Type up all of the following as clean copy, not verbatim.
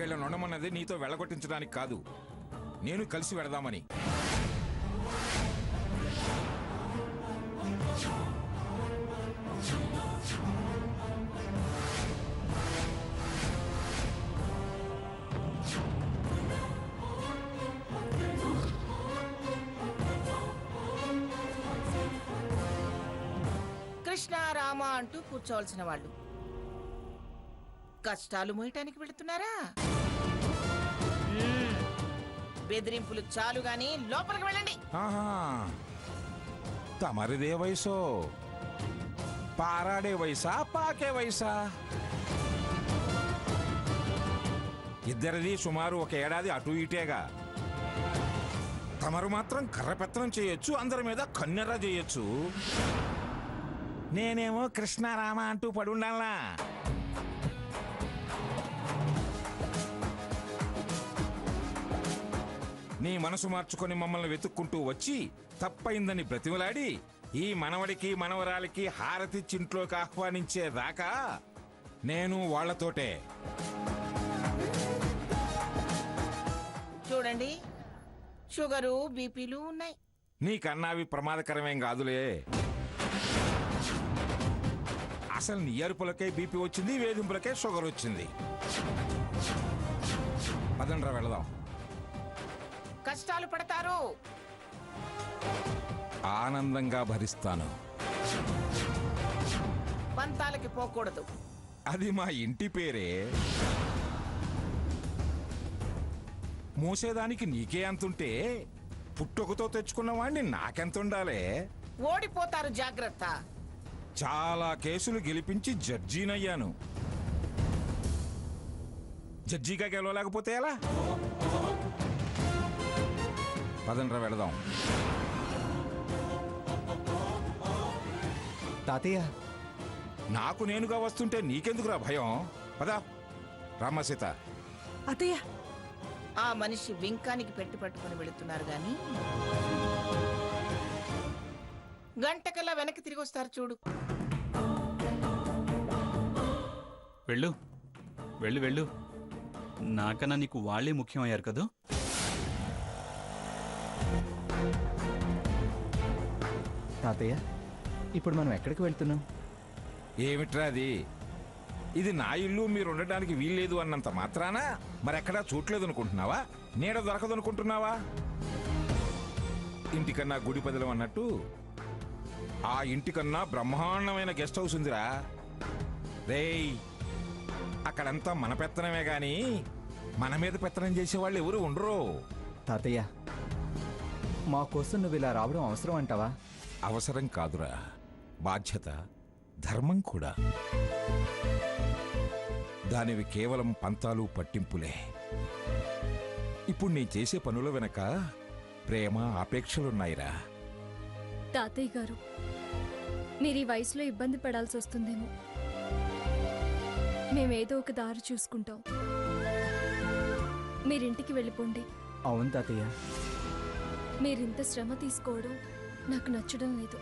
వీళ్ళని ఉండమన్నది నీతో వెళ్ళగొట్టించడానికి కాదు, నేను కలిసి వెళదామని. కృష్ణ రామ అంటూ కూర్చోవలసిన వాళ్ళు కష్టాలు మోయటానికి వెళుతున్నారా? బెదిరింపులు చాలు గాని లోపలికి వెళ్ళండి. తమరిదే వయసో, పారాడే వయసా పాకే వయసా? ఇద్దరిది సుమారు ఒక ఏడాది అటు ఇటేగా. తమరు మాత్రం కర్రపెత్తనం చేయొచ్చు, అందరి మీద కన్నెర్ర చేయొచ్చు. నేనేమో కృష్ణారామ అంటూ పడుండాలా? నీ మనసు మార్చుకొని మమ్మల్ని వెతుక్కుంటూ వచ్చి తప్పైందని బ్రతిమలాడి ఈ మనవడికి మనవరాలికి హారతి చింట్లోకి ఆహ్వానించేదాకా నేను వాళ్లతోటే. చూడండి, షుగరు బీపీలు ఉన్నాయి. నీకన్నావి ప్రమాదకరమేం కాదులే. అసలు నీ అరుపులకే బీపీ వచ్చింది, వేధింపులకే షుగర్ వచ్చింది. పదండ్రా వెళదాం. కష్టాలు పడతారు, ఆనందంగా భరిస్తాను. పంతాలకి పోకూడదు. అది మా ఇంటి పేరే. మోసేదానికి నీకే అంతుంటే పుట్టుకతో తెచ్చుకున్న వాణ్ణి నాకెంతుండాలే? ఓడిపోతారు, జాగ్రత్త. చాలా కేసులు గెలిపించి జడ్జీనయ్యాను. జడ్జిగా గెలవలేకపోతే ఎలా? పదండ్రా వెళదాం. తాతయ్య, నాకు నేనుగా వస్తుంటే నీకెందుకురా భయం? పదా రామ సీత. అత్తయ్య, ఆ మనిషి వింకానికి పెట్టి పట్టుకుని వెళుతున్నారు గాని గంటకల్లా వెనక్కి తిరిగి వస్తారు చూడు. వెళ్ళు వెళ్ళు వెళ్ళు. నాకన్నా నీకు వాళ్ళే ముఖ్యమయ్యారు కదూ. తాతయ్య, ఇప్పుడు మనం ఎక్కడికి వెళ్తున్నాం? ఏమిట్రా అది? ఇది నా ఇల్లు, మీరు ఉండడానికి వీల్లేదు అన్నంత మాత్రాన మరెక్కడా చూడలేదు అనుకుంటున్నావా? నీడ దొరకదు అనుకుంటున్నావా? ఇంటికన్నా గుడి పదలం అన్నట్టు ఆ ఇంటికన్నా బ్రహ్మాండమైన గెస్ట్ హౌస్ ఉందిరా. రేయ్, అక్కడంతా మన పెత్తనమే గాని మన మీద పెత్తనం చేసేవాళ్ళు ఎవరు ఉండరు. తాతయ్య, మా కోసం నువ్వు ఇలా రావడం అవసరం అంటావా? అవసరం కాదురా, బాధ్యత, ధర్మం కూడా. దానివి కేవలం పంతాలు పట్టింపులే. ఇప్పుడు నేను చేసే పనుల వెనక ప్రేమ, ఆపేక్షలున్నాయిరా. తాతయ్య గారు, మీరు ఈ వయసులో ఇబ్బంది పడాల్సి వస్తుందేమో. మేమేదో ఒక దారి చూసుకుంటాం. మీరింటికి వెళ్ళిపోండి. అవును తాతయ్య. మీరింత శ్రమ తీసుకోవడం నాకు నచ్చడం లేదు.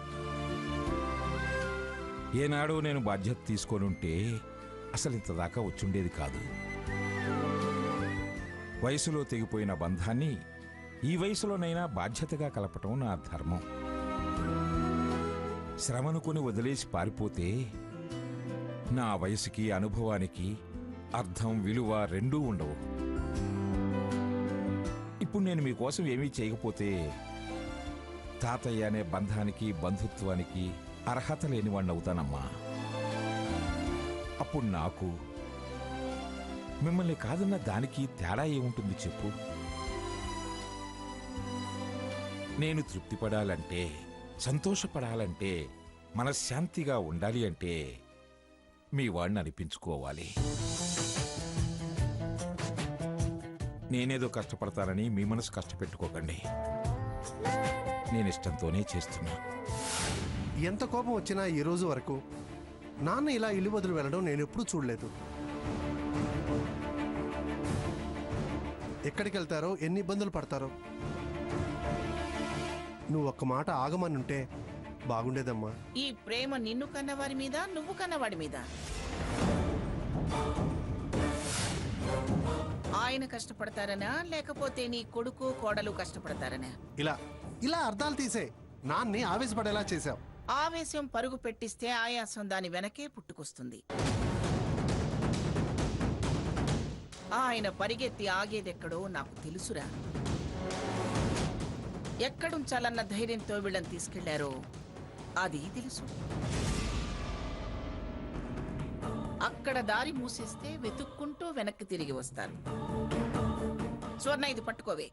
ఏనాడో నేను బాధ్యత తీసుకోనుంటే అసలు ఇంత దాకా వచ్చుండేది కాదు. వయసులో తెగిపోయిన బంధాన్ని ఈ వయసులోనైనా బాధ్యతగా కలపటం నా ధర్మం. శ్రమనుకుని వదిలేసి పారిపోతే నా వయసుకి, అనుభవానికి అర్థం, విలువ రెండూ ఉండవు. ఇప్పుడు నేను మీకోసం ఏమీ చేయకపోతే తాతయ్య అనే బంధానికి, బంధుత్వానికి అర్హత లేనివాణ్ణి అవుతానమ్మా. అప్పుడు నాకు మిమ్మల్ని కాదన్న దానికి తేడా ఏముంటుంది చెప్పు? నేను తృప్తిపడాలంటే, సంతోషపడాలంటే, మనశ్శాంతిగా ఉండాలి అంటే మీ వాడిని అనిపించుకోవాలి. నేనేదో కష్టపడతానని మీ మనసు కష్టపెట్టుకోకండి. నేనిష్టంతోనే చేస్తున్నా. ఎంత కోపం వచ్చినా ఈ రోజు వరకు నాన్న ఇలా ఇల్లు వదిలి వెళ్ళడం నేను ఎప్పుడూ చూడలేదు. ఎక్కడికి వెళ్తారో, ఎన్ని ఇబ్బందులు పడతారో. నువ్వు ఒక్క మాట ఆగమనుంటే బాగుండేదమ్మా. ఈ ప్రేమ నిన్ను కన్నవారి మీద, నువ్వు కన్నవాడి మీద. ఆయన కష్టపడతారనా లేకపోతే నీ కొడుకు కోడలు కష్టపడతారనా? ఇలా ఇలా అర్థాలు తీసే నాన్ని ఆవేశపడేలా చేశావు. ఆవేశం పరుగు పెట్టిస్తే ఆయాసం దాని వెనకే పుట్టుకొస్తుంది. ఆయన పరిగెత్తి ఆగేదెక్కడో నాకు తెలుసురా. ఎక్కడుంచాలన్న ధైర్యంతో వీళ్ళని తీసుకెళ్లారో అది తెలుసు. అక్కడ దారి మూసేస్తే వెతుక్కుంటూ వెనక్కి తిరిగి వస్తారు. స్వర్ణ, ఇది పట్టుకోవే.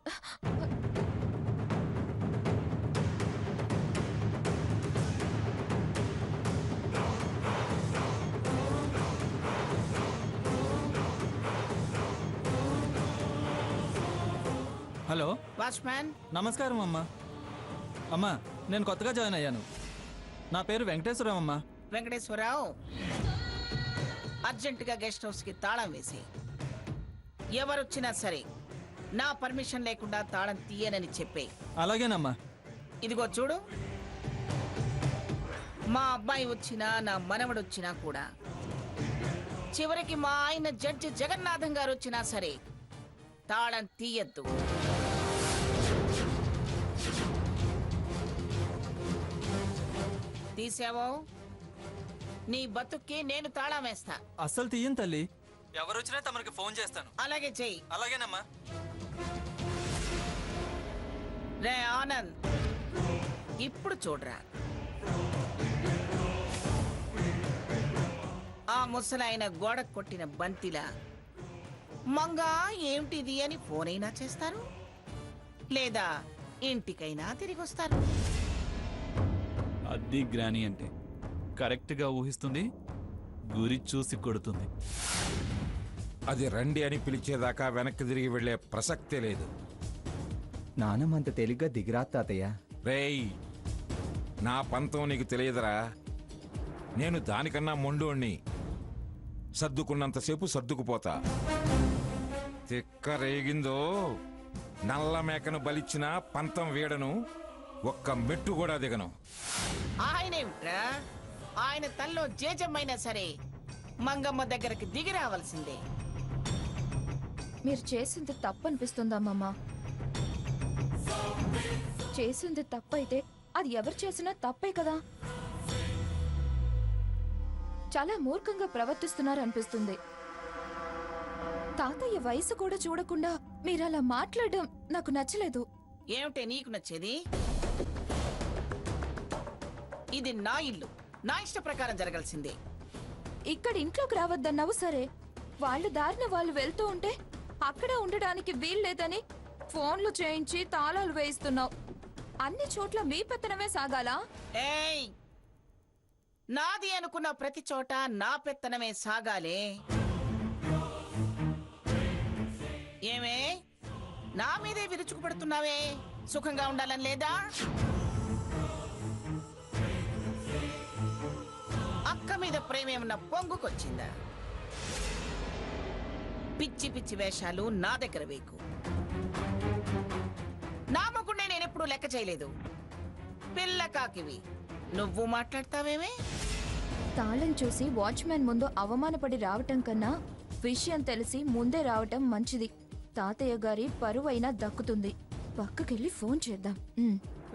హలో, వాచ్మ్యాన్, నమస్కారం అమ్మా. అమ్మా, నేను కొత్తగా జాయిన్ అయ్యాను. నా పేరు వెంకటేశ్వరం అమ్మా. వెంకటేశ్వరరావు, అర్జెంటుగా గెస్ట్ హౌస్ కి తాళం వేసి, ఎవరొచ్చినా సరే నా పర్మిషన్ లేకుండా తాళం తీయనని చెప్పే. అలాగేనమ్మా. ఇదిగో చూడు, మా అబ్బాయి వచ్చినా నా మనవడు వచ్చినా కూడా, చివరికి మా ఆయన జడ్జి జగన్నాథం గారు వచ్చినా సరే తాళం తీయద్దు. తీసావో నీ బతుక్కి నేను తాళం వేస్తా. అస్సలు తీయను తల్లి. ఎవరు వచ్చినా తమరికి ఫోన్ చేస్తాను. అలాగే చెయ్యి. అలాగేనమ్మా. రే ఆనంద్, ఇప్పుడు చూడరా, ఆ ముసలాయన గోడ కొట్టిన బంతిలా మంగా ఏమిటిది అని ఫోన్ అయినా చేస్తారు, లేదా ఇంటికైనా తిరిగి వస్తారు. అది గ్రాని అంటే కరెక్ట్గా ఊహిస్తుంది, గురి చూసి కొడుతుంది. అది రండి అని పిలిచేదాకా వెనక్కి తిరిగి వెళ్ళే ప్రసక్తే లేదు. నానమ్మంత తేలిగ్గా దిగిరా తాతయ్య. రేయ్, నా పంతం నీకు తెలియదురా. నేను దానికన్నా మొండోణ్ణి. సర్దుకున్నంతసేపు సర్దుకుపోతా. తిక్క రేగిందో నల్ల మేకను బలిచ్చిన పంతం వీడను, ఒక్క మెట్టు కూడా దిగను. ఆయనేమిట్రా, ఆయన తల్లో జేజమ్మైనా సరే మంగమ్మ దగ్గరికి దిగి రావాల్సిందే. మీరు చేసింది తప్పు అనిపిస్తుందమ్మమ్మ. చేసింది తప్పైతే అది ఎవరు చేసినా తప్పే కదా. చాలా మూర్ఖంగా ప్రవర్తిస్తున్నారు అనిపిస్తుంది. తాతయ్య వయసు కూడా చూడకుండా మీరు అలా మాట్లాడడం నాకు నచ్చలేదు. ఏమిటే నీకు నచ్చేది? ఇది నా ఇల్లు, నా ఇష్ట ప్రకారం జరగాల్సిందే. ఇక్కడ ఇంట్లోకి రావద్దన్నావు సరే, వాళ్ళు దారిన వాళ్ళు వెళ్తూ ఉంటే అక్కడ ఉండడానికి వీల్లేదని ఫోన్లు చేయించి తాళాలు వేయిస్తున్నావు. అన్ని చోట్ల మీ పెత్తనమే సాగాలా? ఏయ్, నాది అనుకున్న ప్రతి చోట నా పెత్తనమే సాగాలే. ఏమే, నా మీదే విరుచుకుపడుతున్నావే? సుఖంగా ఉండాలని లేదా? అక్క మీద ప్రేమ ఏమన్నా పొంగుకొచ్చిందా? పిచ్చి పిచ్చి వేషాలు నా దగ్గర వేకు. నా మొగుడే నేనెప్పుడు లెక్క చేయలేదు. పిల్ల కాకివి నువ్వు మాట్లాడతావేమే? తాళం చూసి వాచ్మ్యాన్ ముందు అవమానపడి రావటం కన్నా విషయం తెలిసి ముందే రావటం మంచిది. తాతయ్య గారి పరువైనా దక్కుతుంది. పక్కకెళ్ళి ఫోన్ చేద్దాం.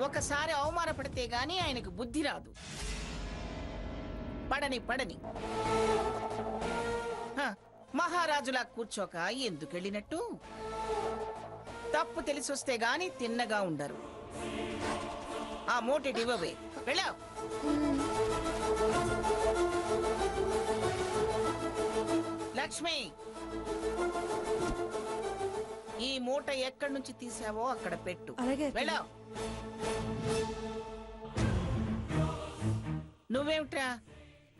ఒకసారి అవమానపడితే గాని ఆయనకు బుద్ధి రాదు. పడని పడని హ, మహారాజులా కూర్చోక ఎందుకెళ్ళినట్టు? తప్పు తెలిసొస్తే గాని తిన్నగా ఉండరు. ఆ మోటెటి ఇవ్వవే, వెళ్ళావు. లక్ష్మి, ఈ మూట ఎక్కడి నుంచి తీసావో అక్కడ పెట్టు. వెళ్ళావు. నువ్వేమిట్రా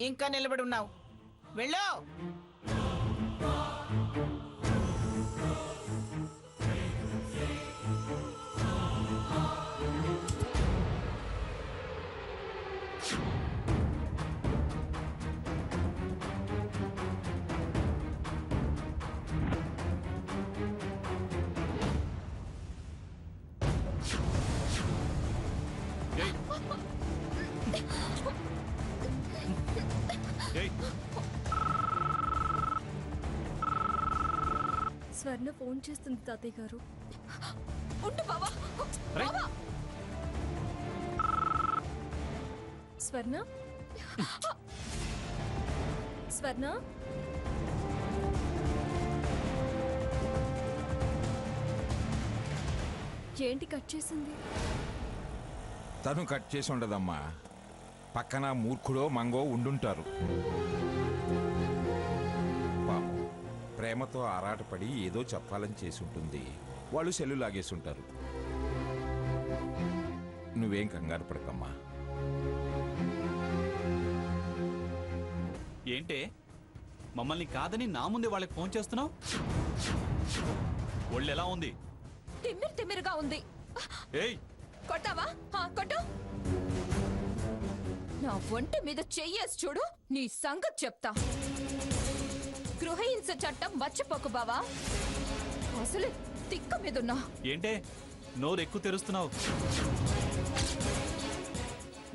ఇంకా నిలబడి ఉన్నావు? వెళ్ళావు. స్వర్ణ ఫోన్ చేస్తుంది తాతయ్య గారు. ఉండు బావా. రే. బావా. స్వర్ణ స్వర్ణ ఏంటి కట్ చేసింది? తను కట్ చేసి ఉండదమ్మా, పక్కన మూర్ఖుడో మంగో ఉండుంటారు. పాపం ప్రేమతో ఆరాటపడి ఏదో చెప్పాలని చేసి ఉంటుంది. వాళ్ళు సెల్లు లాగేసి ఉంటారు. నువ్వేం కంగారు పడకమ్మా. ఏంటే మమ్మల్ని కాదని నా ముందే వాళ్ళకి ఫోన్ చేస్తున్నావు? ఒళ్ళు ఎలా ఉంది? తిమ్మిరిగా ఉంది. ఏయ్ కొట్టావా? కొట్టు. నా ఒంటి మీద చెయ్యేసి చూడు, నీ సంగతి చెప్తా. గృహహింస చట్టం మర్చిపోకు బావా. అసలు తిక్క మీదున్నా. ఏంటే నోరు ఎక్కువ తెరుస్తున్నావు?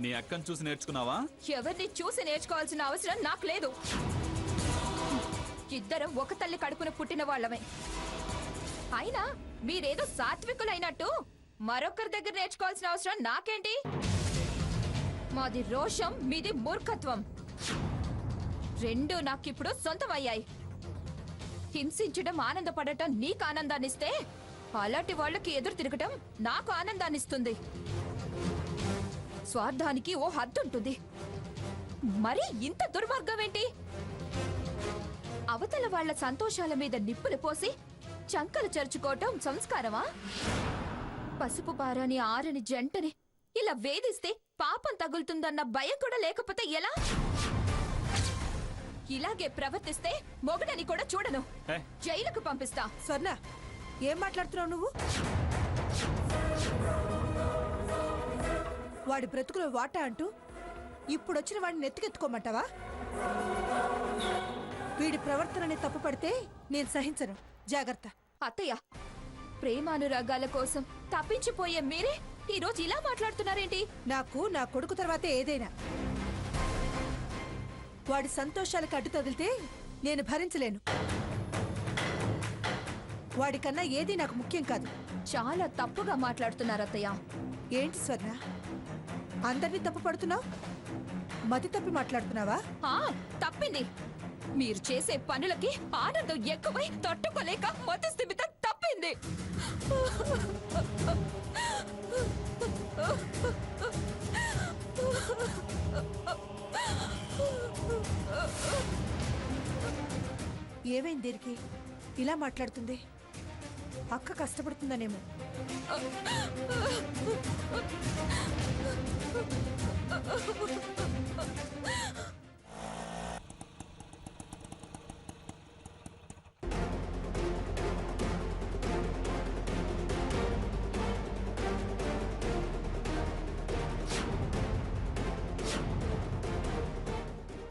నీ అక్కను చూసి నేర్చుకున్నావా? ఎవరిని చూసి నేర్చుకోవాల్సిన అవసరం నాకు లేదు. ఇద్దరం ఒక తల్లి కడుపున పుట్టిన వాళ్ళమే. అయినా మీరేదో సాత్వికులైనట్టు మరొకరి దగ్గర నేర్చుకోవాల్సిన అవసరం నాకేంటి? మాది రోషం, మీది మూర్ఖత్వం. రెండు నాకిప్పుడు సొంతమయ్యాయి. హింసించడం ఆనందపడటం నీకు ఆనందాన్నిస్తే, అలాంటి వాళ్ళకి ఎదురు తిరగటం నాకు ఆనందాన్నిస్తుంది. స్వార్థానికి ఓ హద్దుంటుంది. మరి ఇంత దుర్మార్గం ఏంటి? అవతల వాళ్ళ సంతోషాల మీద నిప్పులు పోసి చంకలు చరుచుకోవటం సంస్కారమా? పసుపు పారాని ఆరని జంటని ఇలా వేధిస్తే పాపం తగులుతుందన్న భయం కూడా లేకపోతే ఎలా? ఇలాగే ప్రవర్తిస్తే మొగడని కూడా చూడను, ఏ? జైలుకు పంపిస్తా. స్వర్ణ, ఏం మాట్లాడుతున్నావు నువ్వు? వాడి బ్రతుకులో వాటా అంటూ ఇప్పుడొచ్చిన వాడిని నెత్తికెత్తుకోమంటావా? వీడి ప్రవర్తనని తప్పుపడితే నేను సహించను. జాగ్రత్త. అత్తయ్య, ప్రేమానురాగాల కోసం తప్పించిపోయే మీరే ఈ రోజు ఇలా మాట్లాడుతున్నారేంటి? నాకు నా కొడుకు తర్వాతే ఏదైనా. వాడి సంతోషాలకు అడ్డు తగిలితే నేను భరించలేను. వాడికన్నా ఏది నాకు ముఖ్యం కాదు. చాలా తప్పుగా మాట్లాడుతున్నారు అత్తయ్య. ఏంటి స్వర్ణ, అందరినీ తప్పు పడుతున్నావు? మతి తప్పి మాట్లాడుతున్నావా? తప్పింది. మీరు చేసే పనులకి ఆనందం ఎక్కువై తట్టుకోలేక మతి స్థిమితం తప్పింది. ఏమైంది దీనికి ఇలా మాట్లాడుతుంది? అక్క కష్టపడుతుందనేమో.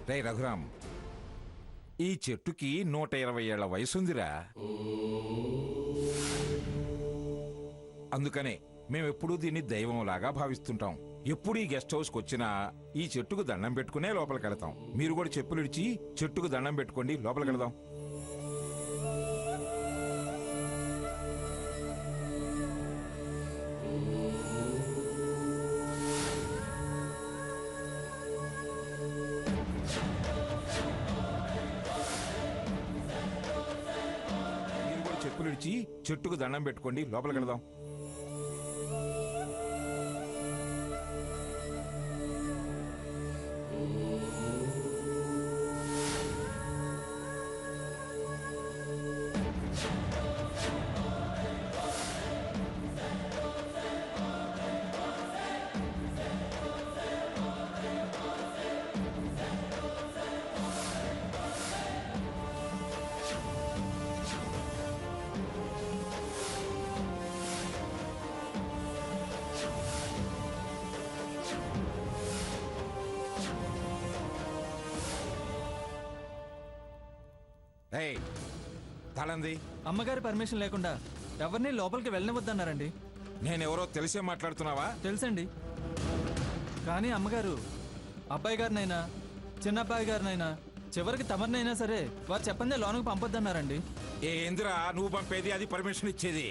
రే రఘురాం, ఈ చెట్టుకి 120 ఏళ్ల వయసుందిరా. అందుకనే మేమెప్పుడూ దీన్ని దైవంలాగా భావిస్తుంటాం. ఎప్పుడు ఈ గెస్ట్ హౌస్కి వచ్చినా ఈ చెట్టుకు దండం పెట్టుకునే లోపలికి వెళతాం. మీరు కూడా చెప్పులు ఇడిచి చెట్టుకు దండం పెట్టుకోండి, లోపలికి వెళదాం. మీరు కూడా చెప్పులు ఇడిచి చెట్టుకు దండం పెట్టుకోండి, లోపలికి వెళదాం. ఏయ్, తాళంది. అమ్మగారి పర్మిషన్ లేకుండా ఎవరిని లోపలికి వెళ్ళనివద్దన్నారండి. నేనెవరో తెలిసే మాట్లాడుతున్నావా? తెలుసండి, కానీ అమ్మగారు అబ్బాయి గారినైనా చిన్నబ్బాయి గారినైనా చివరికి తమరినైనా సరే వారు చెప్పందే లోనికి పంపొద్దన్నారండి. ఏందిరా నువ్వు పంపేది, అది పర్మిషన్ ఇచ్చేది?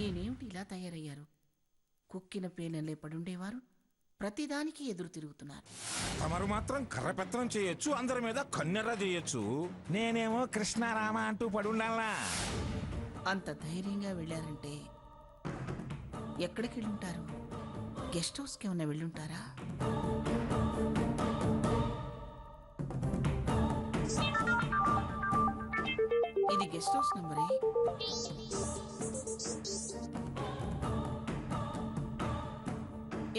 ఈయనేమిటి ఇలా తయారయ్యారు? కుక్కిన పేనెల్లే పడుండేవారు ప్రతిదానికి ఎదురు తిరుగుతున్నారు. తమరు మాత్రం కర్రపెత్తనం చేయొచ్చు, అందరి మీద కన్నెర్ర చేయొచ్చు. నేనేమో కృష్ణారామ అంటూ పడుండాలా? అంత ధైర్యంగా వెళ్ళారంటే ఎక్కడికి వెళ్ళుంటారు? గెస్ట్ హౌస్కి ఏమన్నా వెళ్ళుంటారా? ఇది గెస్ట్ హౌస్ నంబరే.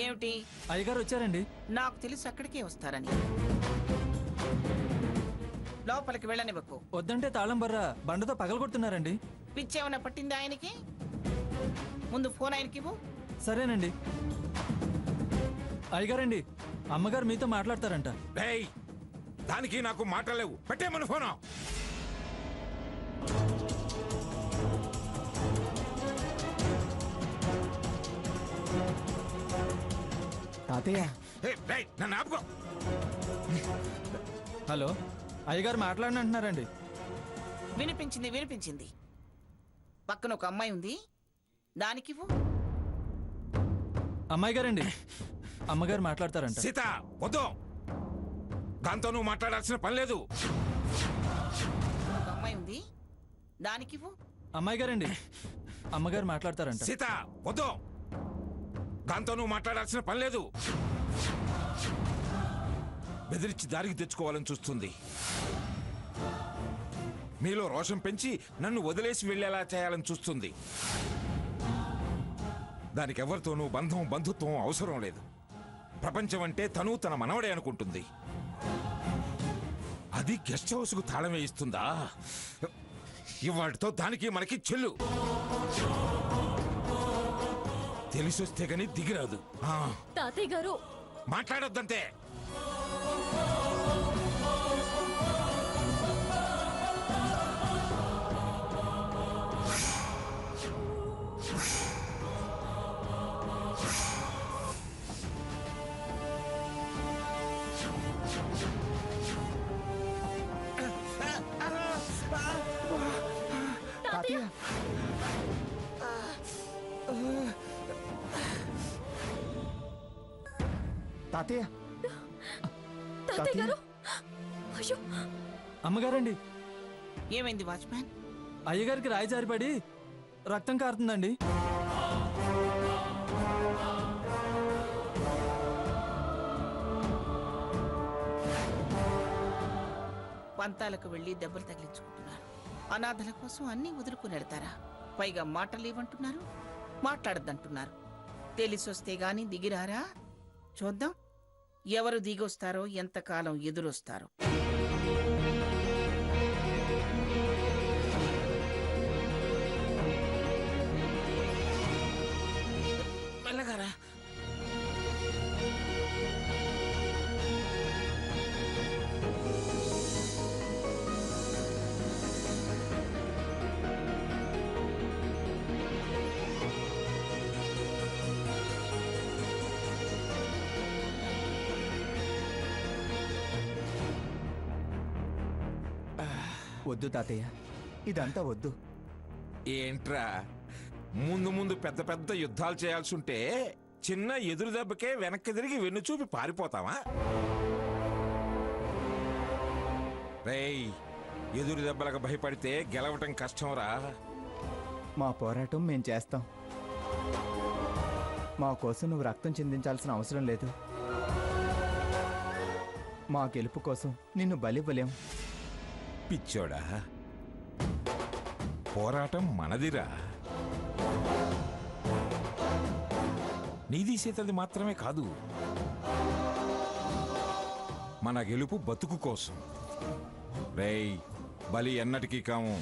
ఏమిటి? అయ్యగారు వచ్చారండి. నాకు తెలిసి అక్కడికే వస్తారని. లోపలికి వెళ్ళనివ్వకు. వద్దంటే తాళం బర్ర బండతో పగలగొడుతున్నారండి. పిచ్చేమన్నా పట్టిందా ఆయనకి? ముందు ఫోన్ ఆయనకి ఇవ్వు. సరేనండి. అయ్యగారండి, అమ్మగారు మీతో మాట్లాడతారంట. డేయ్, దానికి నాకు మాటలేవు. పెట్టేమను ఫోను. తాతయ్య, నన్ను ఆపుకో. హలో, అయ్యగారు మాట్లాడని అంటున్నారండి. వినిపించింది వినిపించింది. పక్కన ఒక అమ్మాయి ఉంది, దానికి ఇవ్వు. అమ్మాయి గారండి, అమ్మగారు మాట్లాడతారంట. సీత, వద్దు. దాంతో నువ్వు మాట్లాడాల్సిన పని లేదు. ఒక అమ్మాయి ఉంది, దానికి ఇవ్వు. అమ్మాయి గారండి, అమ్మగారు మాట్లాడతారంట. సీత, వద్దు. దాంతో నువ్వు మాట్లాడాల్సిన పని లేదు. బెదిరించి దారికి తెచ్చుకోవాలని చూస్తుంది. మీలో రోషం పెంచి నన్ను వదిలేసి వెళ్ళేలా చేయాలని చూస్తుంది. దానికి ఎవరితోనూ బంధం బంధుత్వం అవసరం లేదు. ప్రపంచం అంటే తను తన మనవడే అనుకుంటుంది. అది గెస్ట్ హౌస్కు తాళం వేయిస్తుందా? ఇవాటితో దానికి మనకి చెల్లు. తెలిసొస్తే గాని దిగిరాదు. తాతయ్య గారు మాట్లాడొద్దంతే. తాతయ్య తాతయ్య, తాతయ్య గారు అయ్యో అమ్మగారండి, ఏమైంది వాచ్మ్యాన్? అయ్యగారికి రాయి జారిపడి రక్తం కారుతుందండి. పంతాలకు వెళ్ళి దెబ్బలు తగిలించుకుంటున్నారు. అనాథల కోసం అన్నీ వదులుకుని వెళ్తారా? పైగా మాటలు ఏమంటున్నారు, మాట్లాడద్దంటున్నారు. తెలిసొస్తే గాని దిగిరారా? చూద్దాం ఎవరు దిగొస్తారో, ఎంతకాలం ఎదురొస్తారో. మెల్లగారా. వద్దు తాతయ్య, ఇదంతా వద్దు. ఏంట్రా, ముందు ముందు పెద్ద పెద్ద యుద్ధాలు చేయాల్సి ఉంటే చిన్న ఎదురు దెబ్బకే వెనక్కి తిరిగి వెన్ను చూపి పారిపోతావా? రేయ్, ఎదురు దెబ్బలకు భయపడితే గెలవటం కష్టంరా. మా పోరాటం మేం చేస్తాం. మా కోసం నువ్వు రక్తం చిందించాల్సిన అవసరం లేదు. మా గెలుపు కోసం నిన్ను బలివ్వలేం. పిచ్చోడా, పోరాటం మనదిరా. నీది సీతది మాత్రమే కాదు, మన గెలుపు బతుకు కోసం. రేయ్, బలి ఎన్నటికీ కాము.